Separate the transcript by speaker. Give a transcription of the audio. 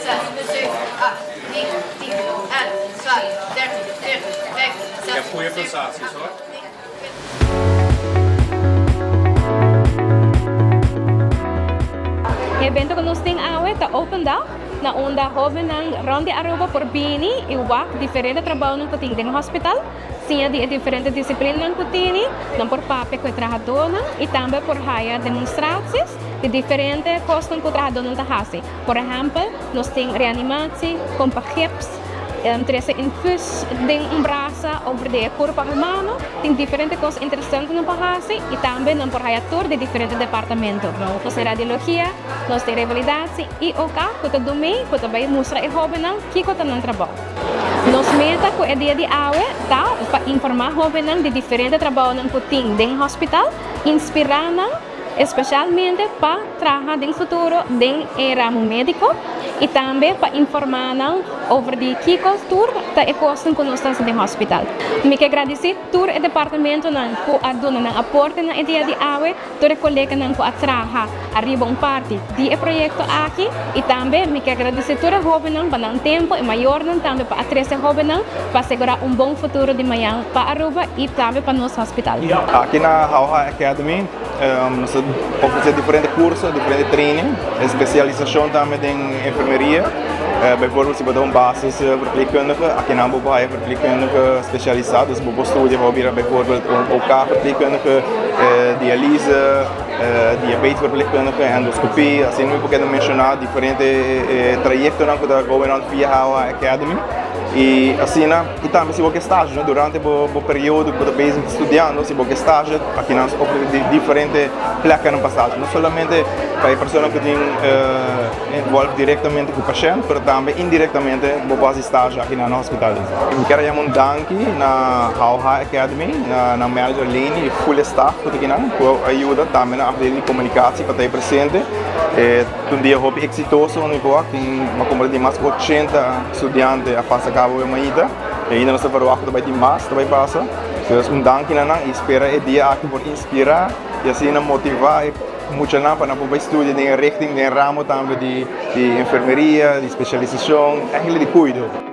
Speaker 1: Je hebt goede prestaties hoor.
Speaker 2: O evento que nós temos hoje está open dag, na onde jovens rond de Aruba por bini e wak diferente trabalho que tem no hospital, sim de diferentes disciplinas que tem, não por papel que trabalhador e também por raia demonstrações de diferentes coisas que o trabalhador está fazendo. Por exemplo, nós temos reanimação, com paquetes, treze infus de braço over de corpo humano, tem diferentes coisas interessantes no país e também não por tour de diferentes departamentos. Nós temos radiologia, nós temos revalidação e o que está do meio, que vai mostrar a jovem que está no trabalho. Nós meta com o dia de hoje tá para informar jovens de diferentes trabalhos que tem no hospital, inspirando especialmente para trabalhar no futuro no ramo médico e também para informar sobre de que cultura é coisa que nós estamos no hospital. Me quero agradecer todo o departamento que aduna aporte na ideia de hoje, todo o colega que trabalha arriba parte do projeto aqui e também me quero agradecer todo o jovem para dar tempo e maior também para atrair jovens para assegurar bom futuro de manhã para Aruba e também para nosso hospital.
Speaker 3: Aqui na Hauha Academy nós oferecemos diferentes cursos, diferentes training, especialização também em enfermaria. Bijvoorbeeld, ze hebben basisverpleegkundige, aqui na Aruba é verpleegkundige especializado, dus we studeren bijvoorbeeld OK-verpleegkundige, dialyse, diabetesverpleegkundige, endoscopie. Assim, we podemos mencionar diferentes trajectos que da government via Hauha Academy. E assim, e também se você estágio, durante o período que você está estudando, se você estágio, aqui nós oferecemos diferentes placas no passagem, não somente para a pessoa que tem envolve diretamente com o paciente, mas também indiretamente para fazer estágio aqui no hospital. Eu quero dar danke na Hauha Academy, na manager Leni e full staff que aqui que ajuda também na área de comunicação para estar presente. Um dia hobby exitoso no Iboa, tem uma comunidade de mais de 80 estudantes a fazer cabo de uma ida. E ainda não se falou que vai ter mais, vai passar. Então, danke na e espera o dia aqui por inspirar e assim motivar muito para poder estudar em richting, em ramo também de enfermeria, de especialização, eigenlijk de cuido.